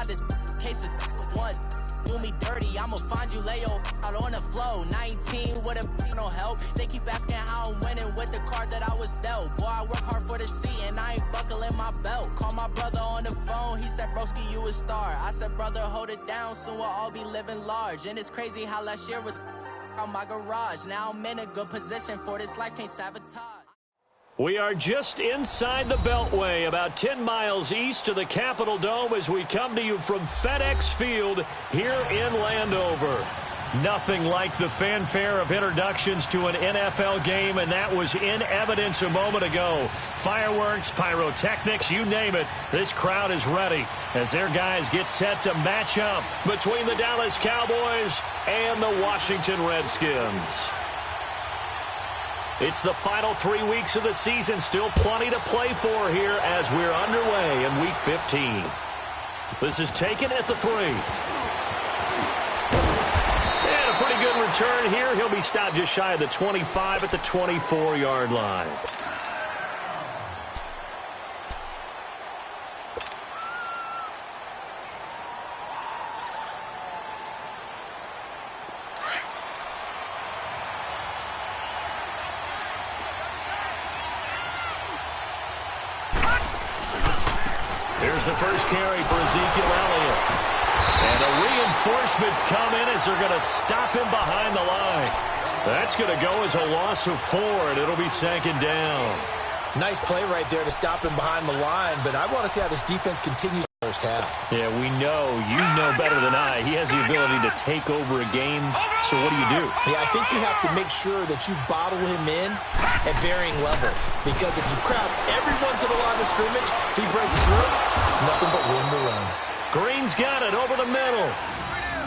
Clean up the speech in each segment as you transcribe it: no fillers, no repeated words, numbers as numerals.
find this cases once. Do me dirty, I'ma find you, lay your out on the flow. 19 with a no help. They keep asking how I'm winning with the card that I was dealt. Boy, I work hard for the seat and I ain't buckling my belt. Call my brother on the phone, he said, broski, you a star. I said, brother, hold it down, soon we'll all be living large. And it's crazy how last year was on my garage. Now I'm in a good position for this life, can't sabotage. We are just inside the Beltway, about 10 miles east of the Capitol Dome as we come to you from FedEx Field here in Landover. Nothing like the fanfare of introductions to an NFL game, and that was in evidence a moment ago. Fireworks, pyrotechnics, you name it. This crowd is ready as their guys get set to match up between the Dallas Cowboys and the Washington Redskins. It's the final 3 weeks of the season. Still plenty to play for here as we're underway in Week 15. This is taken at the 3. And a pretty good return here. He'll be stopped just shy of the 25 at the 24-yard line. Here's the first carry for Ezekiel Elliott. And the reinforcements come in as they're going to stop him behind the line. That's going to go as a loss of 4, and it'll be second down. Nice play right there to stop him behind the line, but I want to see how this defense continues in the first half. Yeah, we know. You know better than I. He has the ability to take over a game, so what do you do? Yeah, I think you have to make sure that you bottle him in at varying levels, because if you crowd everyone to the line of scrimmage, if he breaks through, it's nothing but room to run. Green's got it over the middle.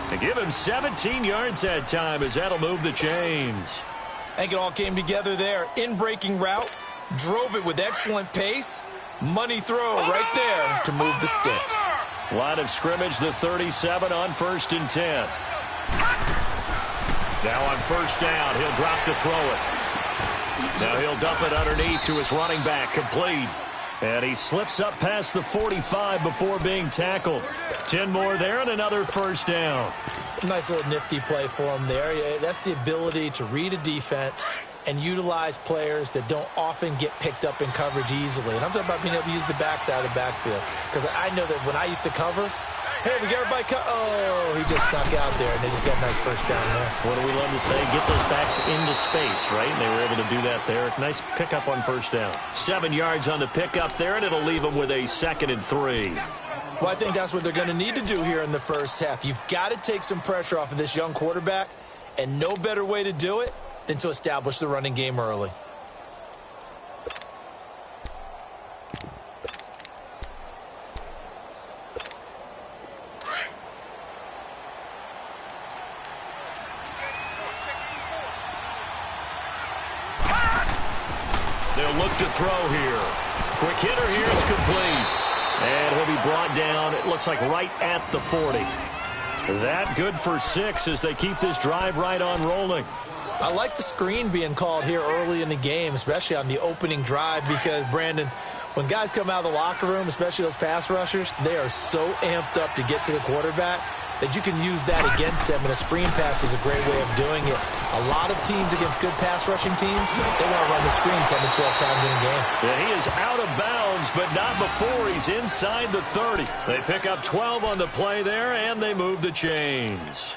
They give him 17 yards that time as that'll move the chains. I think it all came together there. In-breaking route, drove it with excellent pace. Money throw right there to move the sticks. Line of scrimmage, the 37 on 1st and 10. Now on first down, he'll drop to throw it. Now he'll dump it underneath to his running back, complete. And he slips up past the 45 before being tackled. 10 more there and another first down. Nice little nifty play for him there. Yeah, that's the ability to read a defense and utilize players that don't often get picked up in coverage easily. And I'm talking about being able to use the backside of the backfield. Because I know that when I used to cover, hey, we got everybody oh, he just snuck out there, and they just got a nice first down there. What do we love to say? Get those backs into space, right? And they were able to do that there. Nice pickup on first down. 7 yards on the pickup there, and it'll leave them with a 2nd and 3. Well, I think that's what they're going to need to do here in the first half. You've got to take some pressure off of this young quarterback, and no better way to do it than to establish the running game early. They'll look to throw here. Quick hitter here, it's complete. And he'll be brought down, it looks like right at the 40. That good for 6 as they keep this drive right on rolling. I like the screen being called here early in the game, especially on the opening drive, because, Brandon, when guys come out of the locker room, especially those pass rushers, they are so amped up to get to the quarterback that you can use that against them, and a screen pass is a great way of doing it. A lot of teams against good pass rushing teams, they want to run the screen 10 to 12 times in a game. Yeah, he is out of bounds, but not before he's inside the 30. They pick up 12 on the play there, and they move the chains.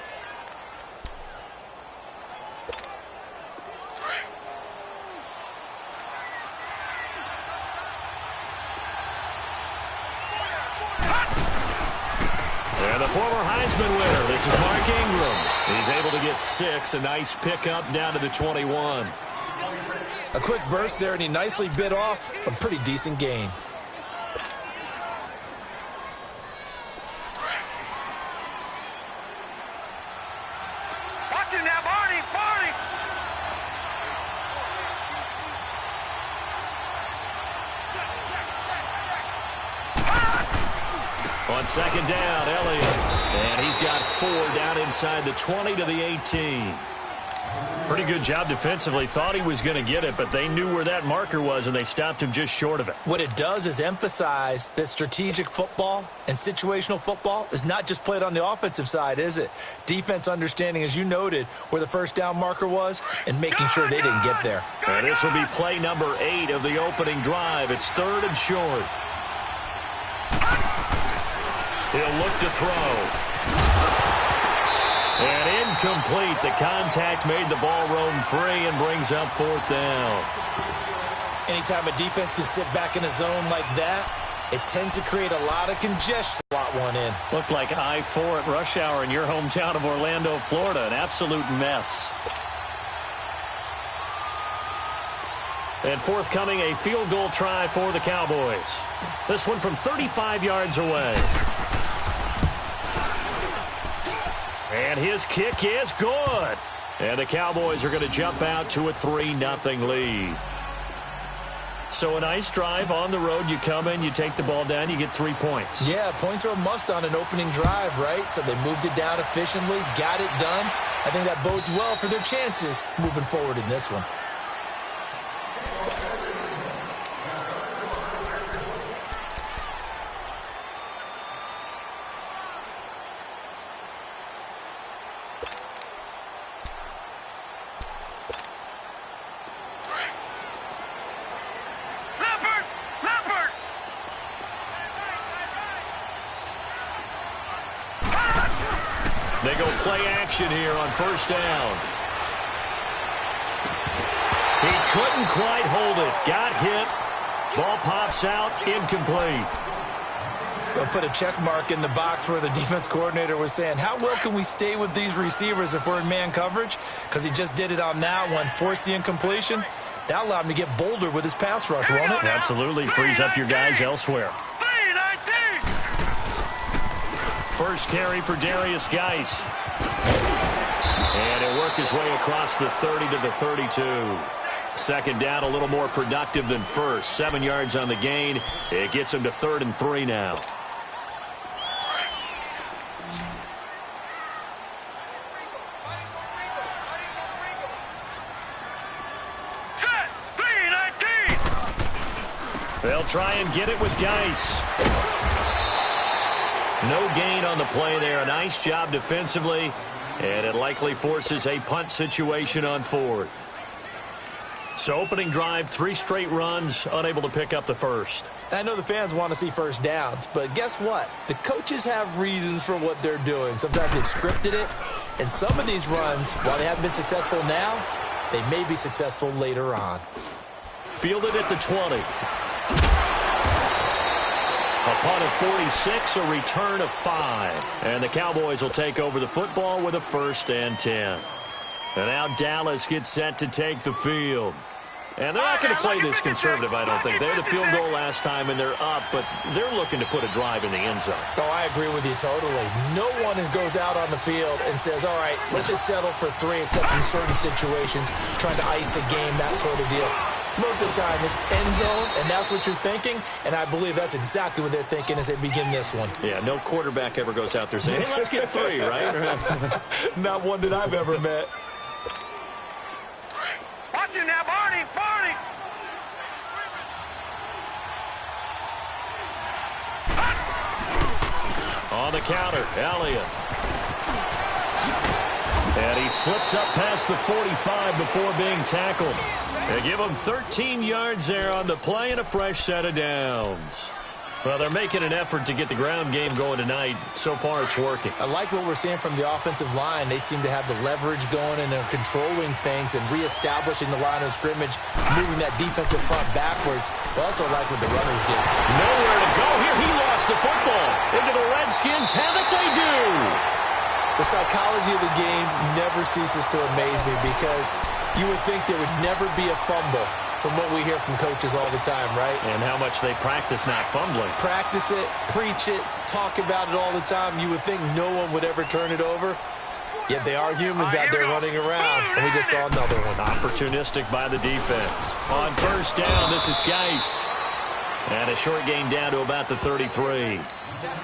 And the former Heisman winner, this is Mark Ingram. He's able to get 6, a nice pickup down to the 21. A quick burst there, and he nicely bit off a pretty decent gain. Watch him now, Barney, Barney! On second down, Elliott. And he's got 4 down inside the 20 to the 18. Pretty good job defensively. Thought he was going to get it, but they knew where that marker was, and they stopped him just short of it. What it does is emphasize that strategic football and situational football is not just played on the offensive side, is it? Defense understanding, as you noted, where the first down marker was and making sure they didn't get there. And this will be play number 8 of the opening drive. It's 3rd and short. He'll look to throw. And incomplete. The contact made the ball roam free and brings up 4th down. Anytime a defense can sit back in a zone like that, it tends to create a lot of congestion. Slot one in. Looked like I-4 at rush hour in your hometown of Orlando, Florida. An absolute mess. And forthcoming, a field goal try for the Cowboys. This one from 35 yards away. And his kick is good. And the Cowboys are going to jump out to a 3-0 lead. So a nice drive on the road. You come in, you take the ball down, you get 3 points. Yeah, points are a must on an opening drive, right? So they moved it down efficiently, got it done. I think that bodes well for their chances moving forward in this one. They go play action here on 1st down. He couldn't quite hold it. Got hit. Ball pops out. Incomplete. They'll put a check mark in the box where the defense coordinator was saying, how well can we stay with these receivers if we're in man coverage? Because he just did it on that one. Forced the incompletion. That allowed him to get bolder with his pass rush, won't it? Absolutely. Frees up your guys elsewhere. First carry for Darius Geis. And he'll work his way across the 30 to the 32. 2nd down, a little more productive than first. 7 yards on the gain. It gets him to 3rd and 3 now. They'll try and get it with Geis. No gain on the play there. A nice job defensively, and it likely forces a punt situation on 4th. So opening drive, 3 straight runs, unable to pick up the first. I know the fans want to see first downs, but guess what? The coaches have reasons for what they're doing. Sometimes they've scripted it, and some of these runs, while they haven't been successful now, they may be successful later on. Fielded at the 20. A punt of 46, a return of 5. And the Cowboys will take over the football with a 1st and 10. And now Dallas gets set to take the field. And they're not going to play this conservative, I don't think. They had a field goal last time, and they're up, but they're looking to put a drive in the end zone. Oh, I agree with you totally. No one goes out on the field and says, all right, let's just settle for 3, except in certain situations, trying to ice a game, that sort of deal. Most of the time, it's end zone, and that's what you're thinking, and I believe that's exactly what they're thinking as they begin this one. Yeah, no quarterback ever goes out there saying, hey, let's get 3, right? Not one that I've ever met. Watch it now, Barney! Barney! On the counter, Elliott. And he slips up past the 45 before being tackled. They give him 13 yards there on the play and a fresh set of downs. Well, they're making an effort to get the ground game going tonight. So far, it's working. I like what we're seeing from the offensive line. They seem to have the leverage going, and they're controlling things and reestablishing the line of scrimmage, moving that defensive front backwards. But also like what the runners did. Nowhere to go here. He lost the football. Into the Redskins. Have it they do. The psychology of the game never ceases to amaze me, because you would think there would never be a fumble from what we hear from coaches all the time, right? And how much they practice not fumbling. Practice it, preach it, talk about it all the time. You would think no one would ever turn it over. Yet they are humans out there running around, and we just saw another one. Opportunistic by the defense. On 1st down, this is Geis. And a short gain down to about the 33.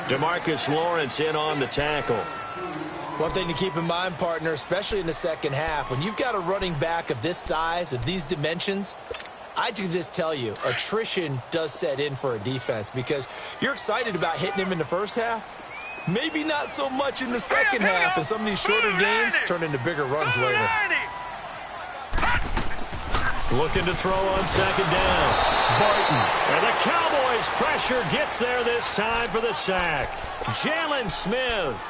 DeMarcus Lawrence in on the tackle. One thing to keep in mind, partner, especially in the second half, when you've got a running back of this size, of these dimensions, I can just tell you, attrition does set in for a defense because you're excited about hitting him in the first half. Maybe not so much in the second half, and some of these shorter gains turn into bigger runs later. Looking to throw on second down. Barton. And the Cowboys' pressure gets there this time for the sack. Jalen Smith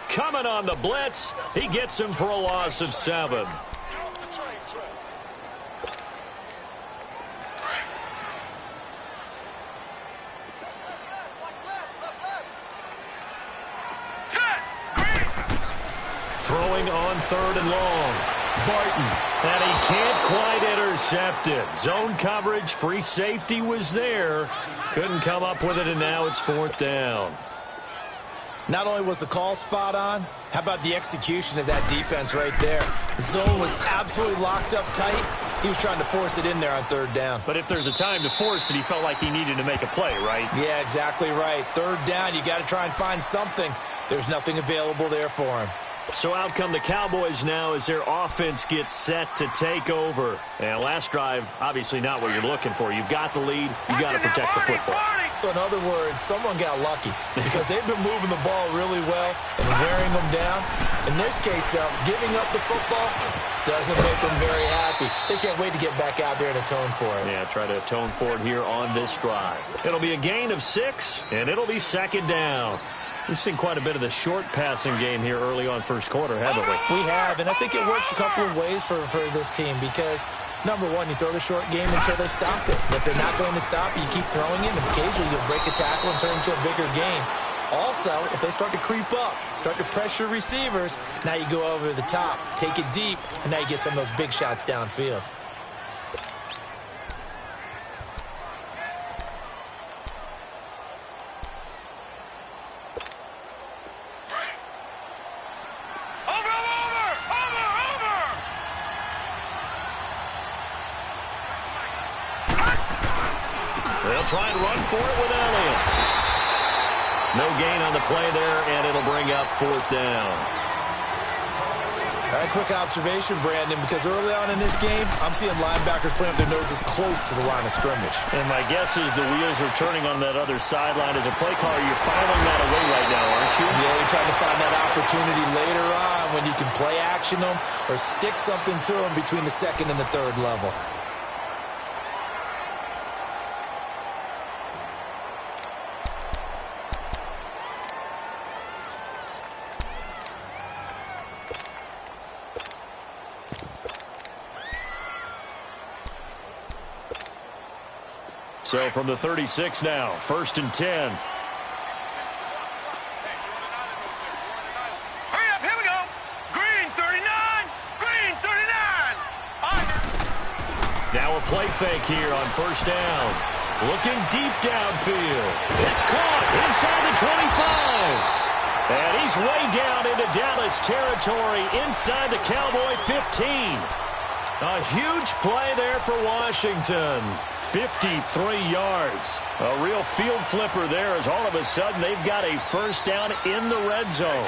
coming on the blitz. He gets him for a loss of 7. Throwing on 3rd and long. Barton. And he can't quite intercept it. Zone coverage, free safety was there. Couldn't come up with it, and now it's 4th down. Not only was the call spot on, how about the execution of that defense right there? The zone was absolutely locked up tight. He was trying to force it in there on 3rd down. But if there's a time to force it, he felt like he needed to make a play, right? Yeah, exactly right. 3rd down, you got to try and find something. There's nothing available there for him. So out come the Cowboys now as their offense gets set to take over. And last drive, obviously not what you're looking for. You've got the lead. You've got to protect the football. So in other words, someone got lucky because they've been moving the ball really well and wearing them down. In this case, though, giving up the football doesn't make them very happy. They can't wait to get back out there and atone for it. Yeah, try to atone for it here on this drive. It'll be a gain of 6, and it'll be 2nd down. We've seen quite a bit of the short passing game here early on first quarter, haven't we? We have, and I think it works a couple of ways for this team because, number one, you throw the short game until they stop it. If they're not going to stop you, keep throwing it, and occasionally you'll break a tackle and turn into a bigger game. Also, if they start to creep up, start to pressure receivers, now you go over the top, take it deep, and now you get some of those big shots downfield. They'll try and run for it with Elliott. No gain on the play there, and it'll bring up 4th down. All right, quick observation, Brandon, because early on in this game, I'm seeing linebackers putting up their noses close to the line of scrimmage. And my guess is the wheels are turning on that other sideline. As a play caller, you're filing that away right now, aren't you? Yeah, you're trying to find that opportunity later on when you can play action them or stick something to them between the 2nd and the 3rd level. So from the 36 now, 1st and 10. Hurry up, here we go. Green 39, green 39. Now a play fake here on 1st down. Looking deep downfield. It's caught inside the 25. And he's way down into Dallas territory inside the Cowboy 15. A huge play there for Washington. 53 yards. A real field flipper there as all of a sudden they've got a 1st down in the red zone.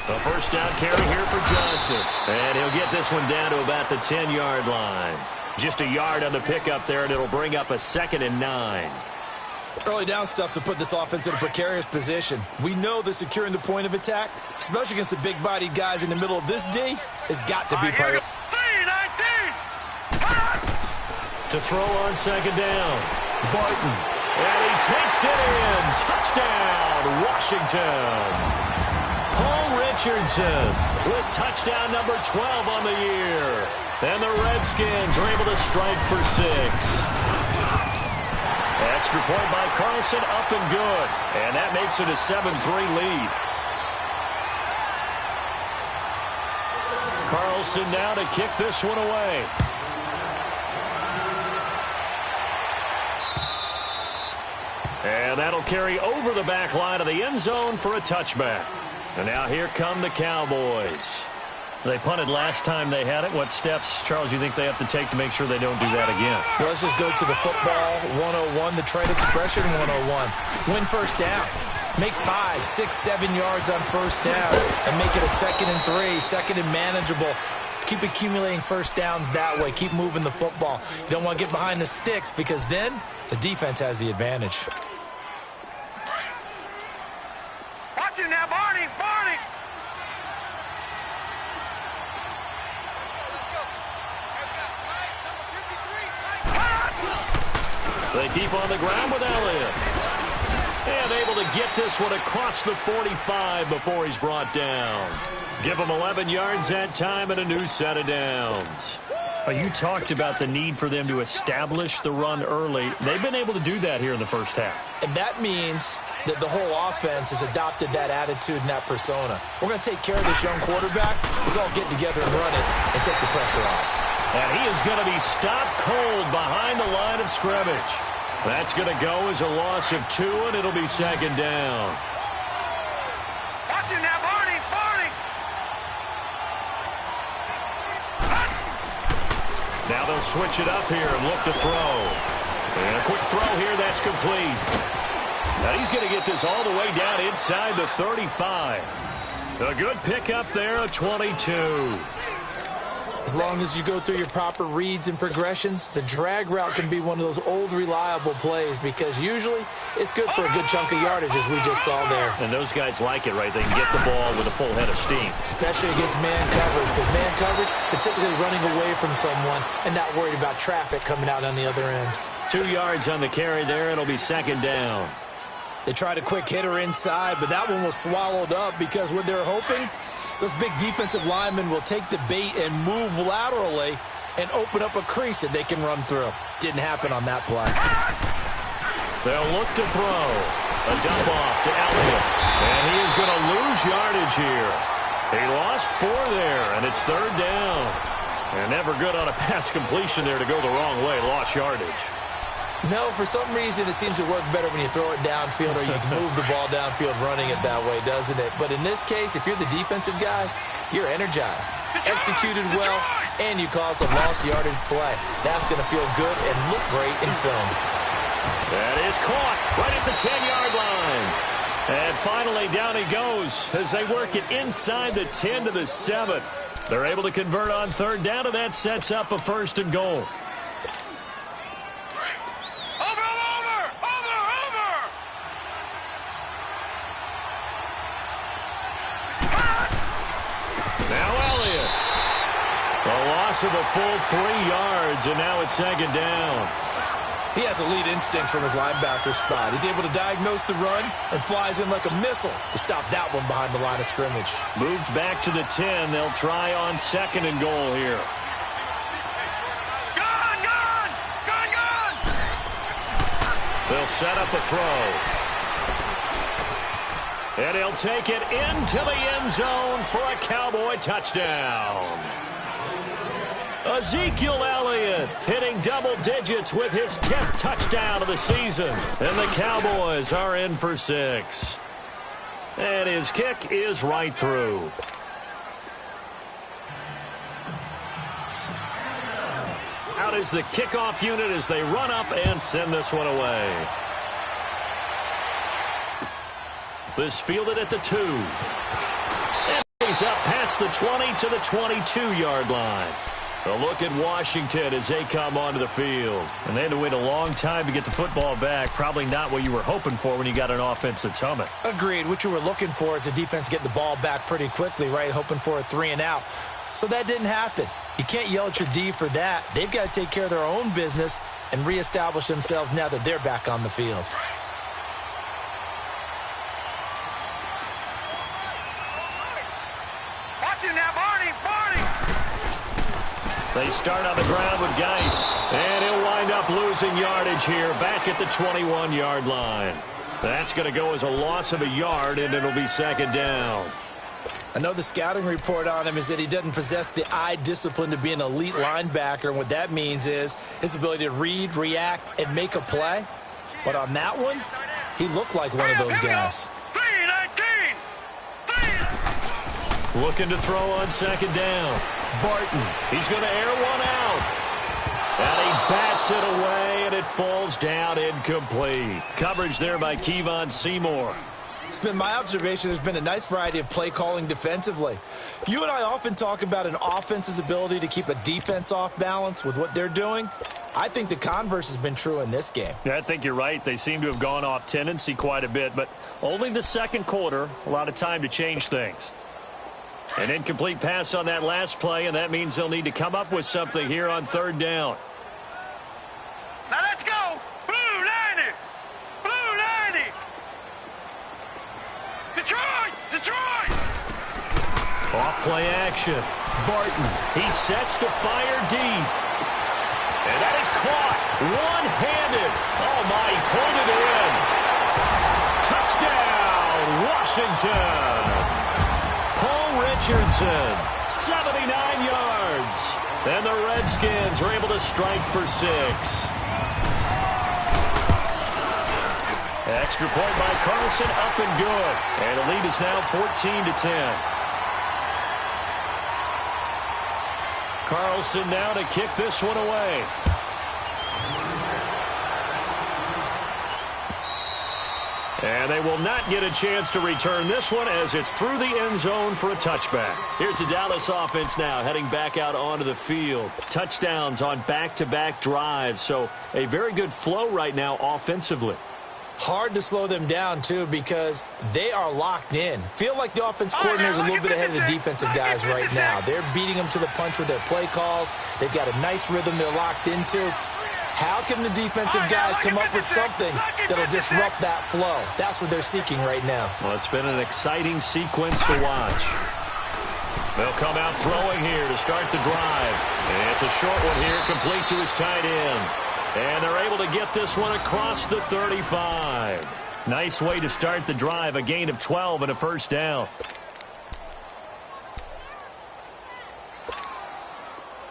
A 1st down carry here for Johnson. And he'll get this one down to about the 10-yard line. Just a yard on the pickup there, and it'll bring up a 2nd and 9. Early down stuff to put this offense in a precarious position. We know that securing the point of attack, especially against the big-bodied guys in the middle of this D, has got to be priority. To throw on 2nd down. Barton. And he takes it in. Touchdown, Washington. Paul Richardson with touchdown number 12 on the year. And the Redskins are able to strike for 6. Extra point by Carlson, up and good. And that makes it a 7-3 lead. Carlson now to kick this one away. And that'll carry over the back line of the end zone for a touchback. And now here come the Cowboys. They punted last time they had it. What steps, Charles, you think they have to take to make sure they don't do that again? Well, let's just go to the football 101, the trade expression 101. Win 1st down. Make 5, 6, 7 yards on first down and make it a 2nd and 3, 2nd and manageable. Keep accumulating first downs that way. Keep moving the football. You don't want to get behind the sticks because then the defense has the advantage. Watch it now, Barney! Barney! They keep on the ground with Elliott. And able to get this one across the 45 before he's brought down. Give him 11 yards that time and a new set of downs. You talked about the need for them to establish the run early. They've been able to do that here in the first half. And that means that the whole offense has adopted that attitude and that persona. We're going to take care of this young quarterback. Let's all get together and run it and take the pressure off. And he is going to be stopped cold behind the line of scrimmage. That's going to go as a loss of 2, and it'll be 2nd down. Watch it now, Barney! Barney! Now they'll switch it up here and look to throw. And a quick throw here, that's complete. Now he's going to get this all the way down inside the 35. A good pickup there, a 22. As long as you go through your proper reads and progressions, the drag route can be one of those old reliable plays because usually it's good for a good chunk of yardage as we just saw there. And those guys like it, right? They can get the ball with a full head of steam. Especially against man coverage, because man coverage, they're typically running away from someone and not worried about traffic coming out on the other end. 2 yards on the carry there, it'll be 2nd down. They tried a quick hitter inside, but that one was swallowed up because what they're hoping, those big defensive linemen will take the bait and move laterally and open up a crease that they can run through. Didn't happen on that play. They'll look to throw. A dump off to Elliott. And he is going to lose yardage here. He lost 4 there, and it's 3rd down. And never good on a pass completion there to go the wrong way. Lost yardage. No, for some reason it seems to work better when you throw it downfield or you can move the ball downfield running it that way, doesn't it? But in this case, if you're the defensive guys, you're energized, executed well, and you caused a lost yardage play. That's going to feel good and look great in film. That is caught right at the 10-yard line. And finally down he goes as they work it inside the 10 to the 7. They're able to convert on 3rd down, and that sets up a 1st and goal. Of a full 3 yards, and now it's 2nd down. He has elite instincts from his linebacker spot. He's able to diagnose the run and flies in like a missile to stop that one behind the line of scrimmage. Moved back to the 10. They'll try on 2nd and goal here. Gone! Gone! Gone! Gone! They'll set up a throw. And he'll take it into the end zone for a Cowboy touchdown. Ezekiel Elliott hitting double digits with his 10th touchdown of the season. And the Cowboys are in for 6. And his kick is right through. Out is the kickoff unit as they run up and send this one away. This fielded at the 2. And he's up past the 20 to the 22-yard line. A look at Washington as they come onto the field. And they had to wait a long time to get the football back. Probably not what you were hoping for when you got an offense that's humming. Agreed. What you were looking for is the defense get the ball back pretty quickly, right? Hoping for a 3 and out. So that didn't happen. You can't yell at your D for that. They've got to take care of their own business and reestablish themselves now that they're back on the field. Watch it now, Barney! Barney! They start on the ground with Geis. And he'll wind up losing yardage here back at the 21-yard line. That's going to go as a loss of a yard, and it'll be 2nd down. I know the scouting report on him is that he doesn't possess the eye discipline to be an elite linebacker. And what that means is his ability to read, react, and make a play. But on that one, he looked like one of those guys. 3-19! Looking to throw on 2nd down. Barton, he's going to air one out. And he bats it away, and it falls down incomplete. Coverage there by Kevon Seymour. It's been my observation there's been a nice variety of play calling defensively. You and I often talk about an offense's ability to keep a defense off balance with what they're doing. I think the converse has been true in this game. Yeah, I think you're right. They seem to have gone off tendency quite a bit, but only the second quarter, a lot of time to change things. An incomplete pass on that last play, and that means they'll need to come up with something here on third down. Now let's go. Blue 90. Blue 90. Detroit. Detroit. Off play action. Barton. He sets to fire deep. And that is caught. One-handed. Oh, my. He pulled it in. Touchdown, Washington. Paul Richardson, 79 yards. And the Redskins are able to strike for 6. Extra point by Carlson, up and good. And the lead is now 14-10. Carlson now to kick this one away. And they will not get a chance to return this one as it's through the end zone for a touchback. Here's the Dallas offense now heading back out onto the field. Touchdowns on back-to-back drives, so a very good flow right now offensively. Hard to slow them down, too, because they are locked in. Feel like the offense coordinator is a little bit ahead of the defensive guys right now. They're beating them to the punch with their play calls. They've got a nice rhythm they're locked into. How can the defensive guys come up with something that'll disrupt that flow? That's what they're seeking right now. Well, it's been an exciting sequence to watch. They'll come out throwing here to start the drive. And it's a short one here, complete to his tight end. And they're able to get this one across the 35. Nice way to start the drive, a gain of 12 and a first down.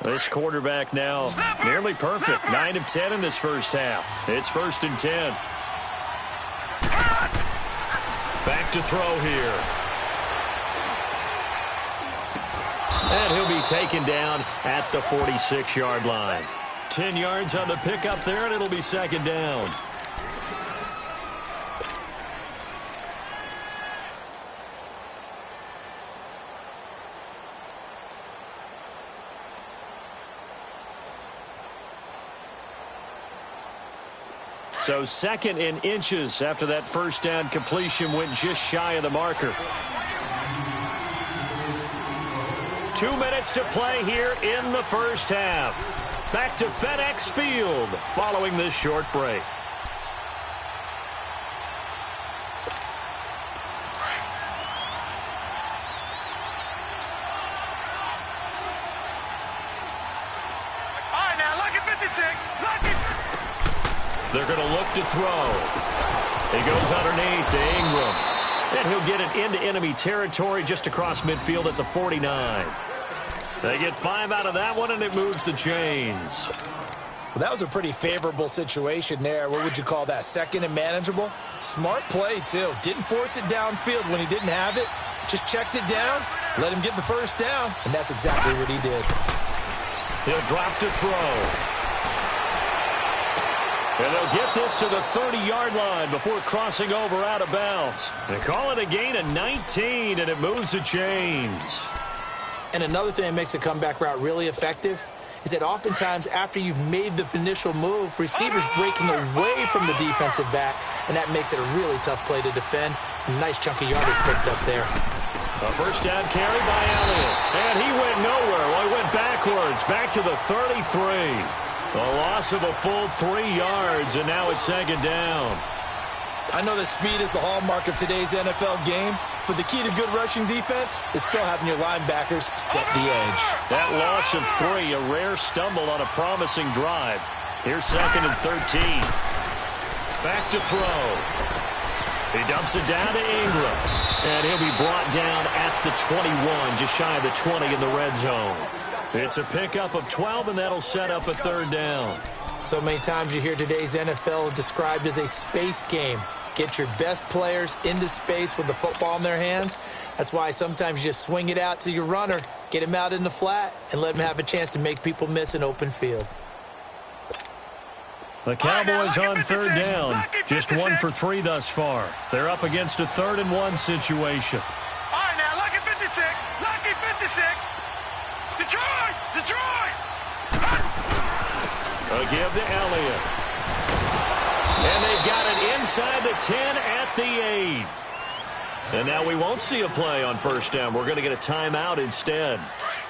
This quarterback now nearly perfect. 9 of 10 in this first half. It's 1st and 10. Back to throw here. And he'll be taken down at the 46-yard line. 10 yards on the pickup there, and it'll be 2nd down. So 2nd in inches after that first down completion went just shy of the marker. 2 minutes to play here in the first half. Back to FedEx Field following this short break. All right, now look at 56. Look at. They're going to look to throw. He goes underneath to Ingram. And he'll get it into enemy territory just across midfield at the 49. They get 5 out of that one, and it moves the chains. Well, that was a pretty favorable situation there. What would you call that? 2nd and manageable? Smart play, too. Didn't force it downfield when he didn't have it. Just checked it down, let him get the first down, and that's exactly what he did. He'll drop to throw. And they'll get this to the 30-yard line before crossing over out of bounds. They call it a gain of 19, and it moves the chains. And another thing that makes a comeback route really effective is that oftentimes after you've made the initial move, receivers breaking away from the defensive back, and that makes it a really tough play to defend. A nice chunk of yardage picked up there. A first down carry by Elliott. And he went nowhere. Well, he went backwards, back to the 33. A loss of a full 3 yards, and now it's 2nd down. I know that speed is the hallmark of today's NFL game, but the key to good rushing defense is still having your linebackers set the edge. That loss of 3, a rare stumble on a promising drive. Here's 2nd and 13. Back to throw. He dumps it down to Ingram. And he'll be brought down at the 21, just shy of the 20 in the red zone. It's a pickup of 12, and that'll set up a 3rd down. So many times you hear today's NFL described as a space game. Get your best players into space with the football in their hands. That's why sometimes you just swing it out to your runner, get him out in the flat, and let him have a chance to make people miss an open field. The Cowboys on third down. Just 1 for 3 thus far. They're up against a 3rd and 1 situation. All right, now, lucky 56. Lucky 56. Detroit! Detroit! A give to Elliott. And they've got it inside the 10 at the 8. And now we won't see a play on first down. We're going to get a timeout instead,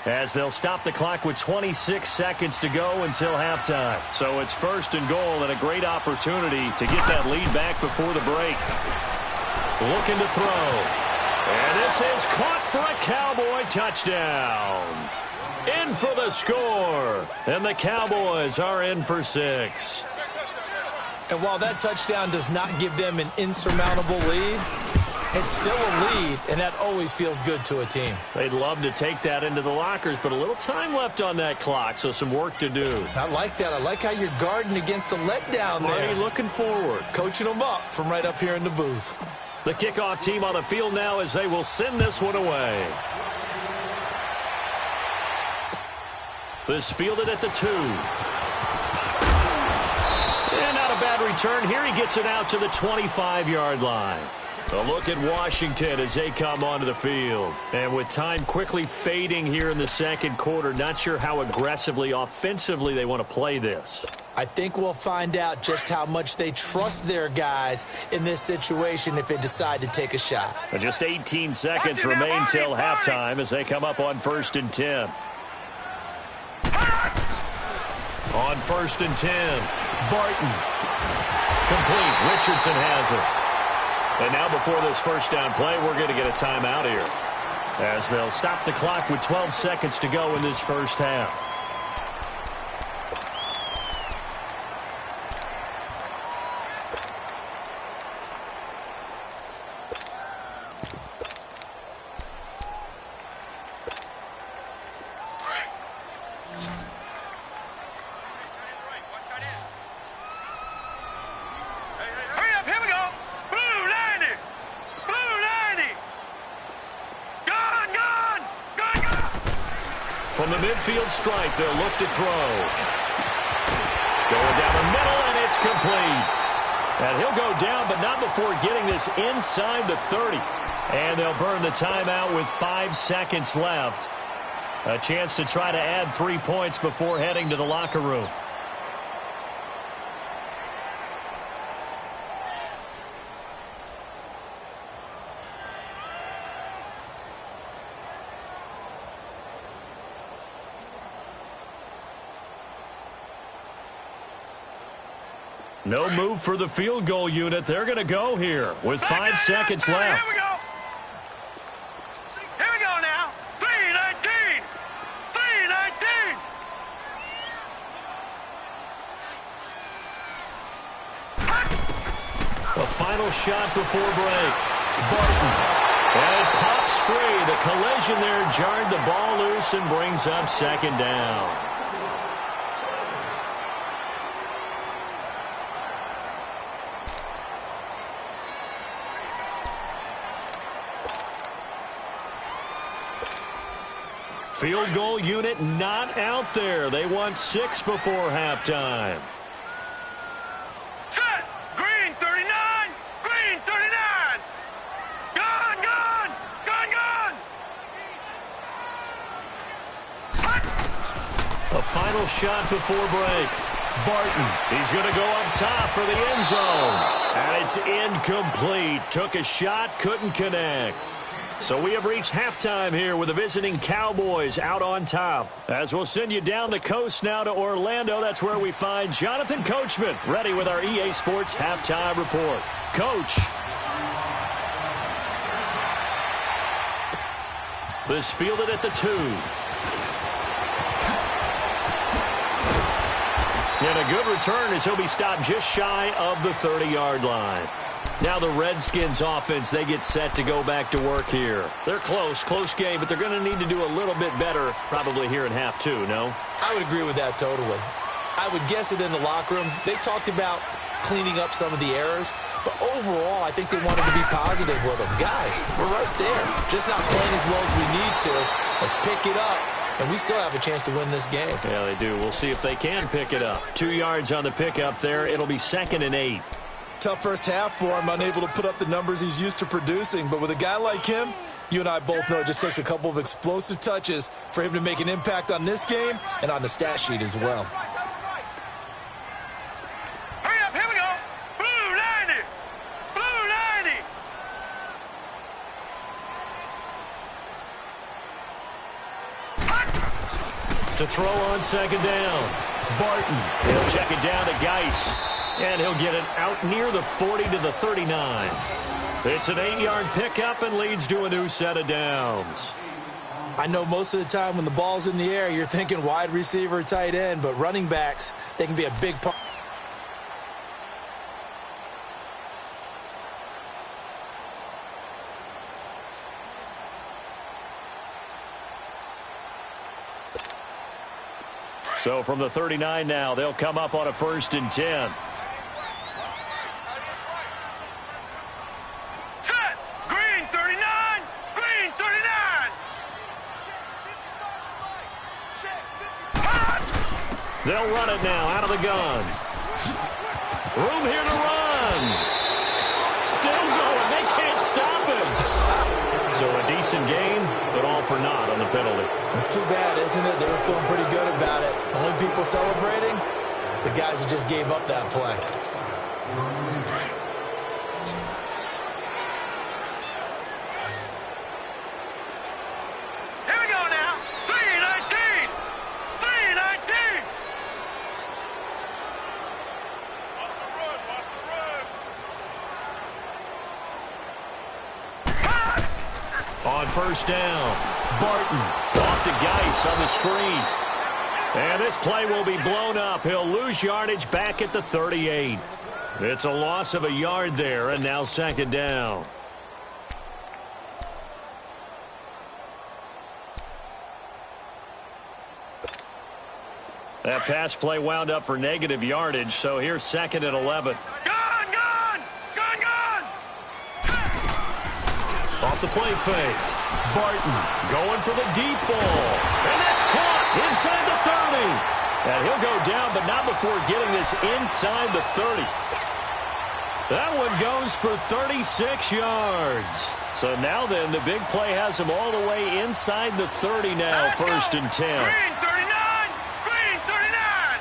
as they'll stop the clock with 26 seconds to go until halftime. So it's 1st and goal and a great opportunity to get that lead back before the break. Looking to throw. And this is caught for a Cowboy touchdown. In for the score. And the Cowboys are in for 6. And while that touchdown does not give them an insurmountable lead, it's still a lead, and that always feels good to a team. They'd love to take that into the lockers, but a little time left on that clock, so some work to do. I like that. I like how you're guarding against a letdown there. Marty looking forward. Coaching them up from right up here in the booth. The kickoff team on the field now as they will send this one away. This fielded at the 2. And not a bad return here. He gets it out to the 25-yard line. A look at Washington as they come onto the field. And with time quickly fading here in the second quarter, not sure how aggressively, offensively they want to play this. I think we'll find out just how much they trust their guys in this situation if they decide to take a shot. And just 18 seconds remain till halftime as they come up on 1st and 10. On 1st and 10, Barton. Complete. Richardson has it. And now before this first down play, we're going to get a timeout here, as they'll stop the clock with 12 seconds to go in this first half. From the midfield stripe, they'll look to throw. Going down the middle, and it's complete. And he'll go down, but not before getting this inside the 30. And they'll burn the timeout with 5 seconds left. A chance to try to add 3 points before heading to the locker room. No move for the field goal unit. They're going to go here with 5 seconds left. Here we go. Here we go now. 3:19. 3:19. The final shot before break. Barton. And it pops free. The collision there jarred the ball loose and brings up 2nd down. Field goal unit not out there. They want 6 before halftime. Set. Green 39. Green 39. Gone, gone. Gone, gone. A final shot before break. Barton. He's going to go up top for the end zone. And it's incomplete. Took a shot, couldn't connect. So we have reached halftime here with the visiting Cowboys out on top. As we'll send you down the coast now to Orlando, that's where we find Jonathan Coachman, ready with our EA Sports halftime report. Coach. This fielded at the 2. And a good return as he'll be stopped just shy of the 30-yard line. Now the Redskins offense, they get set to go back to work here. They're close game, but they're going to need to do a little bit better probably here in half 2, no? I would agree with that totally. I would guess it in the locker room. They talked about cleaning up some of the errors, but overall I think they wanted to be positive with them. Guys, we're right there. Just not playing as well as we need to. Let's pick it up and we still have a chance to win this game. Yeah, they do. We'll see if they can pick it up. 2 yards on the pickup there. It'll be 2nd and 8. Tough first half for him, unable to put up the numbers he's used to producing. But with a guy like him, you and I both know it just takes a couple of explosive touches for him to make an impact on this game and on the stat sheet as well. Hurry up, here we go. Blue 90. Blue 90. To throw on 2nd down. Barton. He'll check it down to Geis. And he'll get it out near the 40 to the 39. It's an 8-yard pickup and leads to a new set of downs. I know most of the time when the ball's in the air, you're thinking wide receiver, tight end, but running backs, they can be a big part. So from the 39 now, they'll come up on a 1st and 10. Set. Green 39. Green 39. They'll run it now out of the gun. Room here to run. Still going. They can't stop him. So a decent game, but all for naught on the penalty. It's too bad, isn't it? They were feeling pretty good about it. Only people celebrating, the guys who just gave up that play. Here we go now. 319. 319. Watch the run. Watch the run. On 1st down, Barton off to Geis on the screen. And this play will be blown up. He'll lose yardage back at the 38. It's a loss of a yard there, and now 2nd down. That pass play wound up for negative yardage, so here's 2nd and 11. Gone, gone. Gone, gone. Off the play fake. Barton going for the deep ball. And that's caught inside the 30. And he'll go down, but not before getting this inside the 30. That one goes for 36 yards. So now then, the big play has him all the way inside the 30 now, 1st and 10. Green 39. Green 39.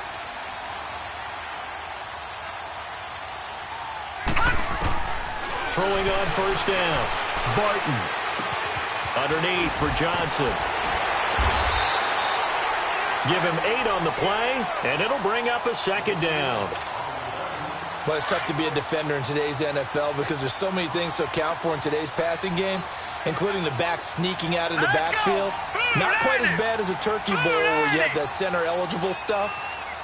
Throwing on 1st down. Barton. Underneath for Johnson. Give him 8 on the play, and it'll bring up a 2nd down. Well, it's tough to be a defender in today's NFL because there's so many things to account for in today's passing game, including the back sneaking out of the backfield. Not quite as bad as a turkey bowl where you have that center-eligible stuff,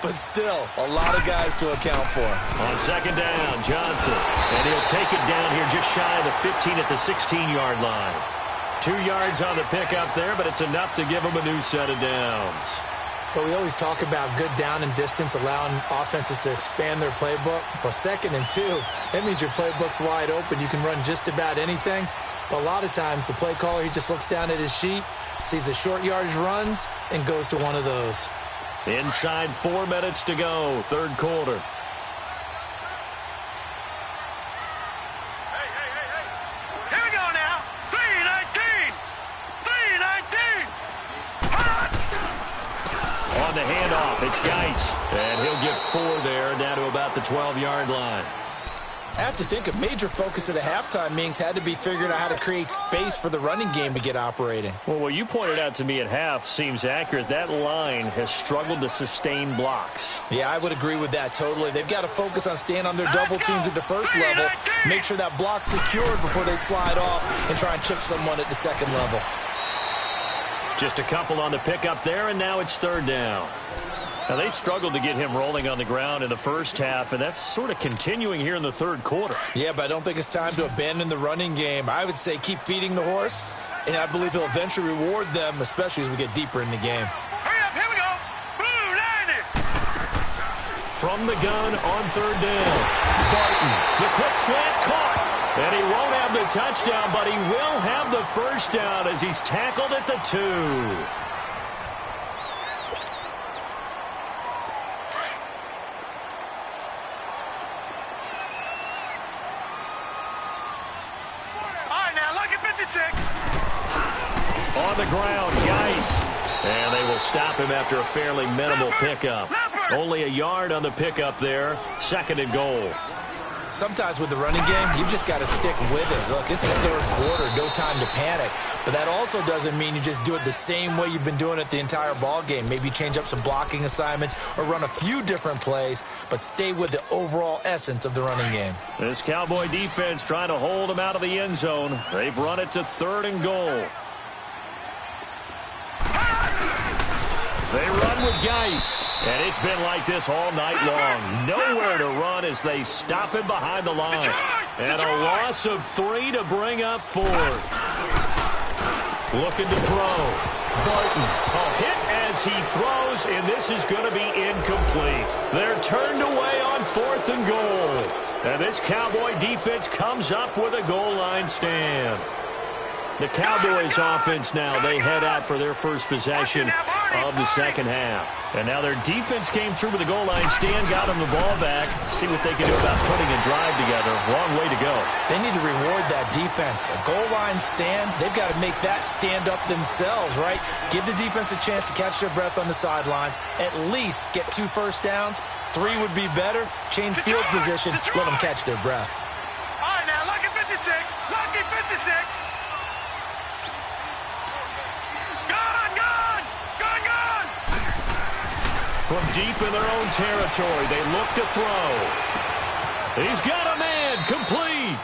but still a lot of guys to account for. On 2nd down, Johnson. And he'll take it down here just shy of the 15 at the 16-yard line. 2 yards on the pickup there, but it's enough to give him a new set of downs. But we always talk about good down and distance, allowing offenses to expand their playbook. Well, 2nd and 2, that means your playbook's wide open. You can run just about anything. But a lot of times, the play caller, he just looks down at his sheet, sees the short yardage runs, and goes to one of those. Inside 4 minutes to go, 3rd quarter. Here we go now. 319. 319. On the handoff, it's Geis. And he'll get 4 there, down to about the 12-yard line. I have to think a major focus of the halftime meetings had to be figuring out how to create space for the running game to get operating. Well, what you pointed out to me at half seems accurate. That line has struggled to sustain blocks. Yeah, I would agree with that totally. They've got to focus on staying on their double teams at the first level, make sure that block's secured before they slide off and try and chip someone at the 2nd level. Just a couple on the pickup there, and now it's 3rd down. Now, they struggled to get him rolling on the ground in the first half, and that's sort of continuing here in the 3rd quarter. Yeah, but I don't think it's time to abandon the running game. I would say keep feeding the horse, and I believe he'll eventually reward them, especially as we get deeper in the game. Hurry up, here we go. Blue 90. From the gun on 3rd down. Barton, the quick slant caught. And he won't have the touchdown, but he will have the 1st down as he's tackled at the 2. 56. On the ground, Geis. And they will stop him after a fairly minimal pickup. Only a yard on the pickup there. 2nd and goal. Sometimes with the running game, you've just got to stick with it. Look, it's the 3rd quarter, no time to panic. But that also doesn't mean you just do it the same way you've been doing it the entire ball game. Maybe change up some blocking assignments or run a few different plays, but stay with the overall essence of the running game. This Cowboy defense trying to hold him out of the end zone. They've run it to 3rd and goal. They run with Geis, and it's been like this all night long. Nowhere to run as they stop him behind the line. And a loss of 3 to bring up 4. Looking to throw. Barton, a hit as he throws, and this is going to be incomplete. They're turned away on 4th and goal. And this Cowboy defense comes up with a goal line stand. The Cowboys offense now, they head out for their first possession of the 2nd half. And now their defense came through with a goal line stand, got them the ball back. See what they can do about putting a drive together. Long way to go. They need to reward that defense. A goal line stand, they've got to make that stand up themselves, right? Give the defense a chance to catch their breath on the sidelines. At least get 2 first downs. 3 would be better. Change field position. Let them catch their breath. All right, now, lucky 56. Lucky 56. From deep in their own territory, they look to throw. He's got a man, complete.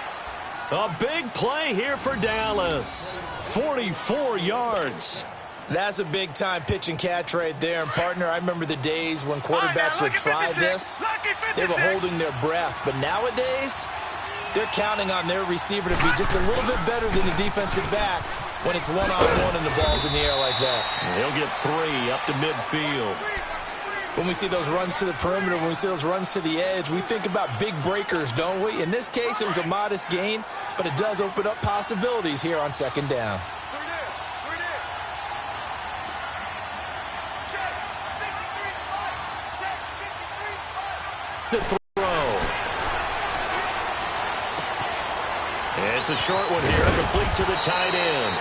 A big play here for Dallas. 44 yards. That's a big-time pitch and catch right there. And, partner, I remember the days when quarterbacks would try this. They were holding their breath. But nowadays, they're counting on their receiver to be just a little bit better than the defensive back when it's one-on-one and the ball's in the air like that. He'll get 3 up to midfield. When we see those runs to the perimeter, when we see those runs to the edge, we think about big breakers, don't we? In this case, it was a modest gain, but it does open up possibilities here on 2nd down. To throw. It's a short one here, complete to the tight end.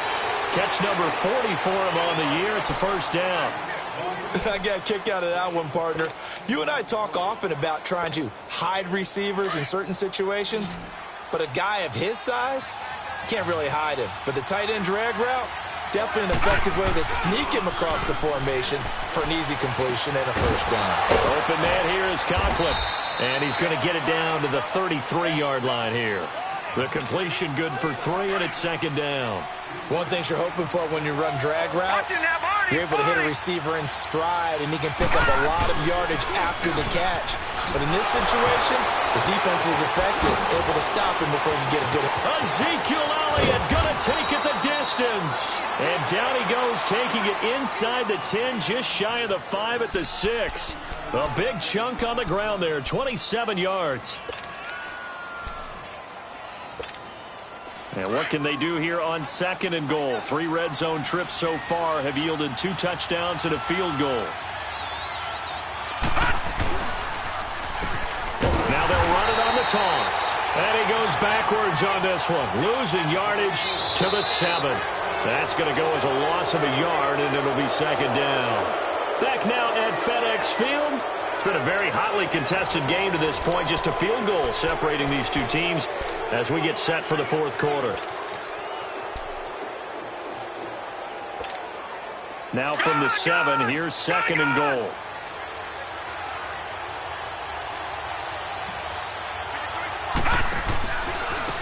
Catch number 40 for him on the year. It's a 1st down. I got a kick out of that one, partner. You and I talk often about trying to hide receivers in certain situations, but a guy of his size, can't really hide him. But the tight end drag route, definitely an effective way to sneak him across the formation for an easy completion and a 1st down. Open man here is Conklin, and he's going to get it down to the 33-yard line here. The completion good for 3, and it's 2nd down. One thing you're hoping for when you run drag routes, you're able to hit a receiver in stride, and he can pick up a lot of yardage after the catch. But in this situation, the defense was effective, able to stop him before he could get a good hit. Ezekiel Elliott going to take it the distance. And down he goes, taking it inside the 10, just shy of the 5 at the 6. A big chunk on the ground there, 27 yards. And what can they do here on 2nd and goal? 3 red zone trips so far have yielded 2 touchdowns and a field goal. Now they'll run it on the toss. And he goes backwards on this one, losing yardage to the 7. That's going to go as a loss of a yard, and it'll be 2nd down. Back now at FedEx Field. It's been a very hotly contested game to this point. Just a field goal separating these two teams as we get set for the 4th quarter. Now from the 7, here's 2nd and goal.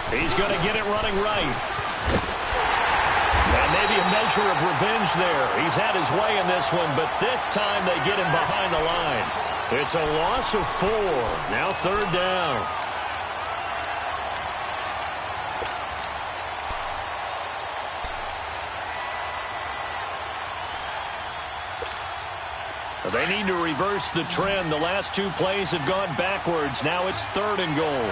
He's going to get it running right. And maybe a measure of revenge there. He's had his way in this one, but this time they get him behind the line. It's a loss of 4. Now 3rd down. They need to reverse the trend. The last 2 plays have gone backwards. Now it's 3rd and goal.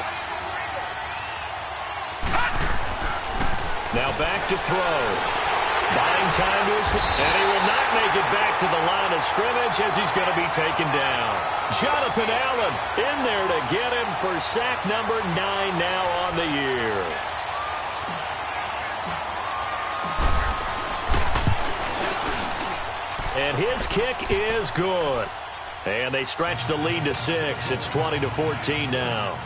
Now back to throw. Buying time to his, and he will not make it back to the line of scrimmage as he's going to be taken down. Jonathan Allen in there to get him for sack number 9 now on the year. And his kick is good. And they stretch the lead to 6. It's 20-14 now.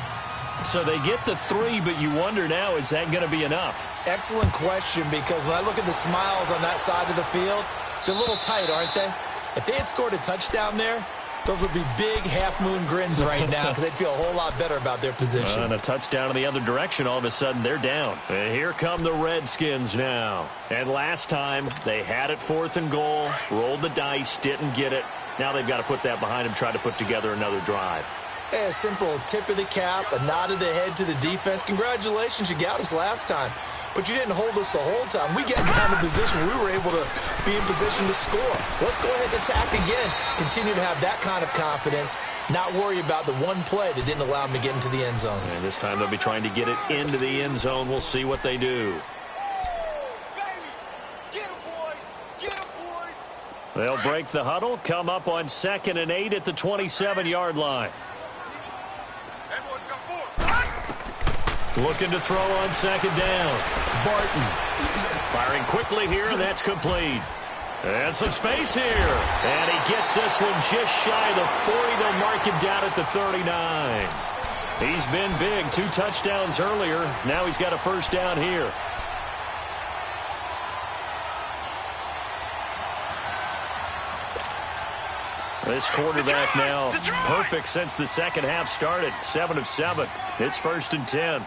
So they get the 3, but you wonder now, is that going to be enough? Excellent question, because when I look at the smiles on that side of the field, they're a little tight, aren't they? If they had scored a touchdown there, those would be big half-moon grins right now because they'd feel a whole lot better about their position. And a touchdown in the other direction, all of a sudden they're down. And here come the Redskins now. And last time they had it 4th and goal, rolled the dice, didn't get it. Now they've got to put that behind them, try to put together another drive. Hey, a simple tip of the cap, a nod of the head to the defense. Congratulations, you got us last time. But you didn't hold us the whole time. We got down in position. We were able to be in position to score. Let's go ahead and attack again. Continue to have that kind of confidence. Not worry about the one play that didn't allow them to get into the end zone. And this time they'll be trying to get it into the end zone. We'll see what they do. They'll break the huddle, come up on 2nd and 8 at the 27-yard line. Looking to throw on 2nd down. Barton firing quickly here, and that's complete. And some space here. And he gets this one just shy of the 40. They'll mark him down at the 39. He's been big. 2 touchdowns earlier. Now he's got a first down here. This quarterback now perfect since the second half started. 7 of 7. It's 1st and 10.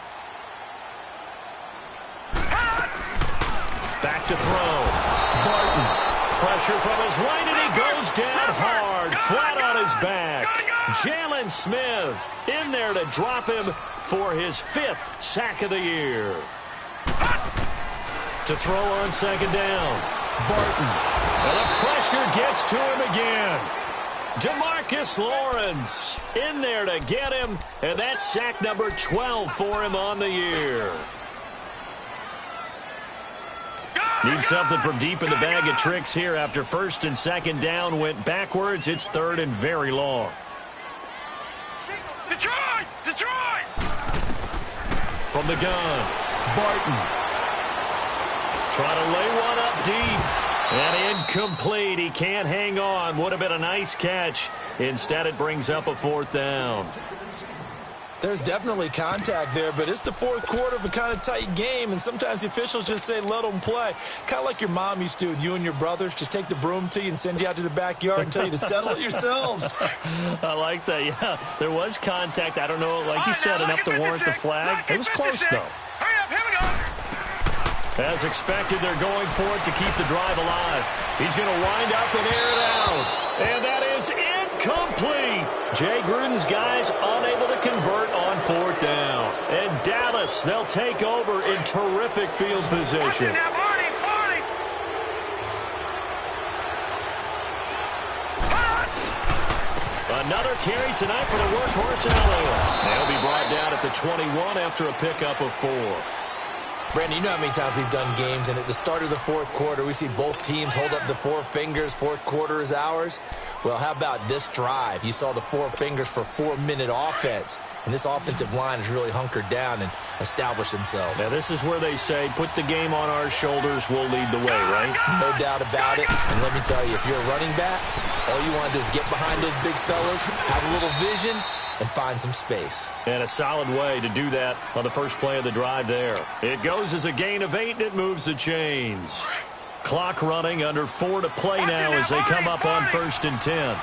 Back to throw. Barton. Pressure from his right, and he goes down hard. Flat on his back. Jalen Smith in there to drop him for his 5th sack of the year. To throw on 2nd down. Barton. And the pressure gets to him again. DeMarcus Lawrence in there to get him, and that's sack number 12 for him on the year. Need something from deep in the bag of tricks here after 1st and 2nd down went backwards. It's 3rd and very long. Detroit! Detroit! From the gun, Barton. Trying to lay one up deep. And incomplete. He can't hang on. Would have been a nice catch. Instead, it brings up a 4th down. There's definitely contact there, but it's the 4th quarter of a kind of tight game, and sometimes the officials just say, let them play. Kind of like your mom used to with you and your brothers. Just take the broom to you and send you out to the backyard and tell you to settle it yourselves. I like that, yeah. There was contact. I don't know, like you said, enough to warrant the flag. It was close, though. Hurry up, here we go. As expected, they're going for it to keep the drive alive. He's going to wind up and air it out. And that is incomplete. Jay Gruden's guys unable to convert on 4th down. And Dallas, they'll take over in terrific field position. Another carry tonight for the workhorse in Elliott. They'll be brought down at the 21 after a pickup of 4. Brandon, you know how many times we've done games, and at the start of the 4th quarter, we see both teams hold up the 4 fingers. 4th quarter is ours. Well, how about this drive? You saw the 4 fingers for 4-minute offense, and this offensive line has really hunkered down and established themselves. Now, this is where they say, put the game on our shoulders, we'll lead the way, right? No doubt about it. And let me tell you, if you're a running back, all you want to do is get behind those big fellas, have a little vision, and find some space. And a solid way to do that on the first play of the drive there. It goes as a gain of 8, and it moves the chains. Clock running, under 4 to play now as they come up on 1st and 10.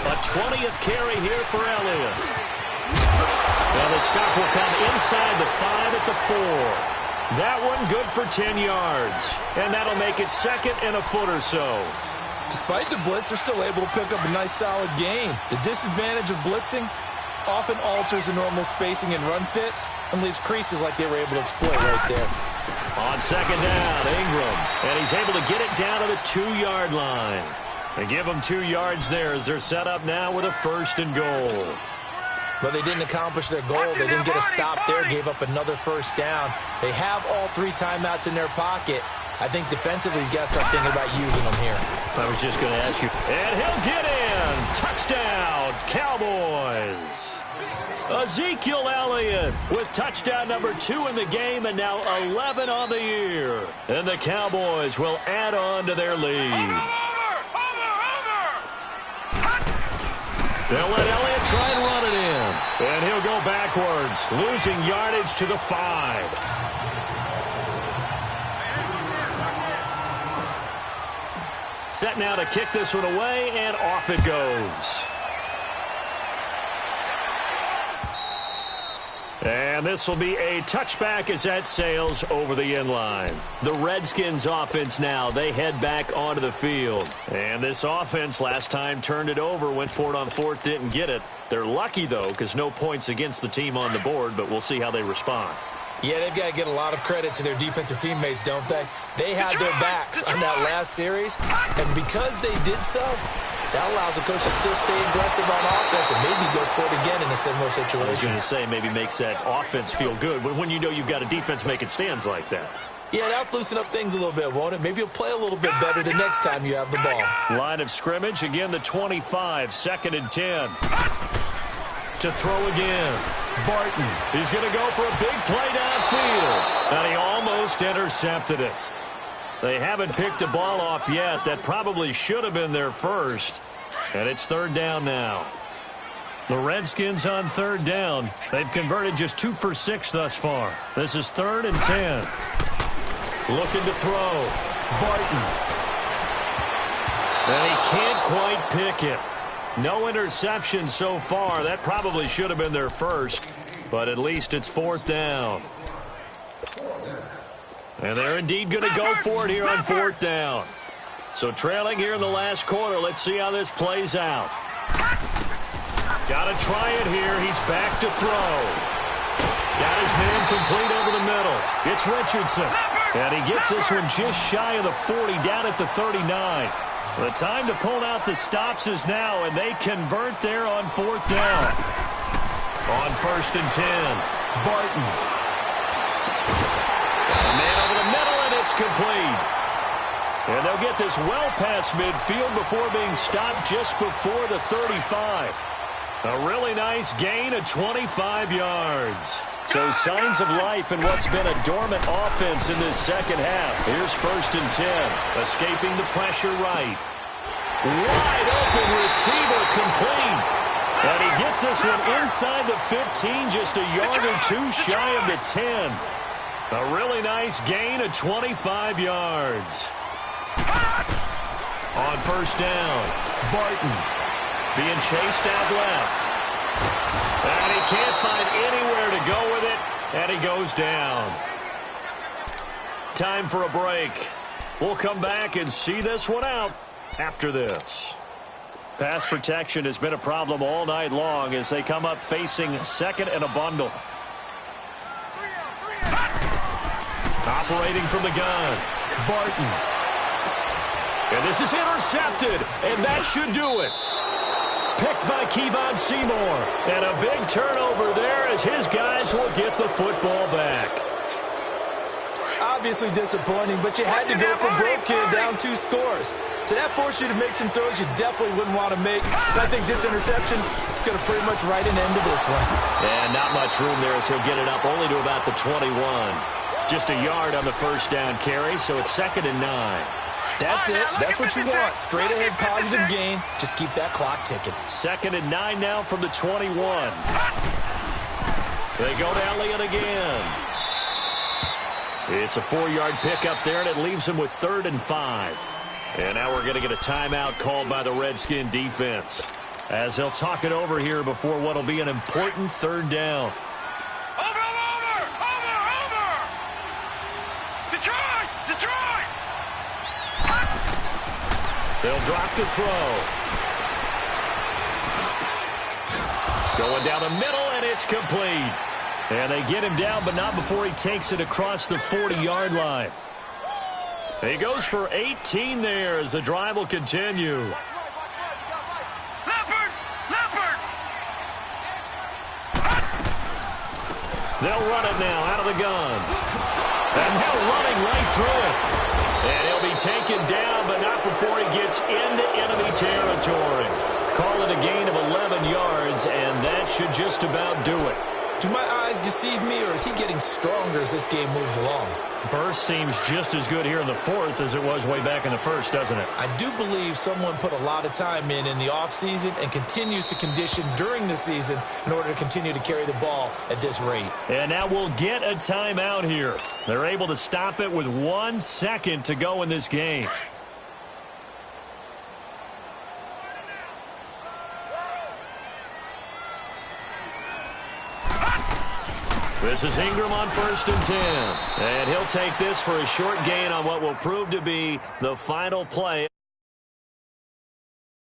A 20th carry here for Elliott. And the stop will come inside the 5 at the 4. That one good for 10 yards. And that'll make it 2nd and a foot or so. Despite the blitz, they're still able to pick up a nice, solid gain. The disadvantage of blitzing often alters the normal spacing and run fits and leaves creases like they were able to exploit right there. On 2nd down, Ingram. And he's able to get it down to the 2-yard line. They give them 2 yards there as they're set up now with a 1st and goal. But they didn't accomplish their goal. They didn't get a stop there, gave up another 1st down. They have all 3 timeouts in their pocket. I think defensively, you got to start thinking about using them here. I was just going to ask you. And he'll get in. Touchdown, Cowboys. Ezekiel Elliott with touchdown number 2 in the game and now 11 on the year. And the Cowboys will add on to their lead. They'll let Elliott try and run it in. And he'll go backwards, losing yardage to the 5. Set now to kick this one away, and off it goes. And this will be a touchback as that sails over the end line. The Redskins offense now, they head back onto the field. And this offense last time turned it over, went for it on 4th, didn't get it. They're lucky, though, because no points against the team on the board, but we'll see how they respond. Yeah, they've got to get a lot of credit to their defensive teammates, don't they? They had their backs on that last series, and because they did so, that allows the coach to still stay aggressive on offense and maybe go for it again in a similar situation. I was going to say maybe makes that offense feel good, but when you know you've got a defense making stands like that. Yeah, that'll loosen up things a little bit, won't it? Maybe you'll play a little bit better the next time you have the ball. Line of scrimmage, again the 25, 2nd and 10. To throw again. Barton. He's going to go for a big play downfield. And he almost intercepted it. They haven't picked a ball off yet. That probably should have been their first. And it's 3rd down now. The Redskins on 3rd down. They've converted just 2 for 6 thus far. This is 3rd and 10. Looking to throw. Barton. And he can't quite pick it. No interception so far. That probably should have been their first, but at least it's 4th down. And they're indeed going to go for it here on 4th down. So trailing here in the last quarter. Let's see how this plays out. Got to try it here. He's back to throw. Got his man complete over the middle. It's Richardson. And he gets this one just shy of the 40, down at the 39. The time to pull out the stops is now, and they convert there on 4th down. On 1st and 10, Barton. Got a man over the middle, and it's complete. And they'll get this well past midfield before being stopped just before the 35. A really nice gain of 25 yards. So signs of life in what's been a dormant offense in this second half. Here's 1st and 10. Escaping the pressure right. Wide open receiver complete. And he gets this one inside the 15, just a yard or 2 shy of the 10. A really nice gain of 25 yards. On 1st down, Barton being chased out left. And he can't find anywhere to go with it, and he goes down. Time for a break. We'll come back and see this one out after this. Pass protection has been a problem all night long as they come up facing 2nd and a bundle. Operating from the gun, Barton. And this is intercepted, and that should do it. Picked by Kevon Seymour. And a big turnover there as his guys will get the football back. Obviously disappointing, but you had to go for broke here, down 2 scores. So that forced you to make some throws you definitely wouldn't want to make. But I think this interception is going to pretty much write an end to this one. And not much room there, so get it up only to about the 21. Just a yard on the 1st down carry, so it's 2nd and 9. That's it. That's what you want. Straight ahead positive gain. Just keep that clock ticking. 2nd and 9 now from the 21. They go to Elliott again. It's a 4-yard pickup there, and it leaves him with 3rd and 5. And now we're going to get a timeout called by the Redskin defense, as they'll talk it over here before what will be an important 3rd down. They'll drop to throw. Going down the middle, and it's complete. And they get him down, but not before he takes it across the 40-yard line. He goes for 18 there as the drive will continue. They'll run it now out of the gun. And now running right through it. And he'll be taken down, but not before he gets into enemy territory. call it a gain of 11 yards, and that should just about do it. Do my eyes deceive me, or is he getting stronger as this game moves along? Burst seems just as good here in the fourth as it was way back in the first, doesn't it? I do believe someone put a lot of time in the offseason and continues to condition during the season in order to continue to carry the ball at this rate. And now we'll get a timeout here. They're able to stop it with 1 second to go in this game. This is Ingram on 1st and 10. And he'll take this for a short gain on what will prove to be the final play.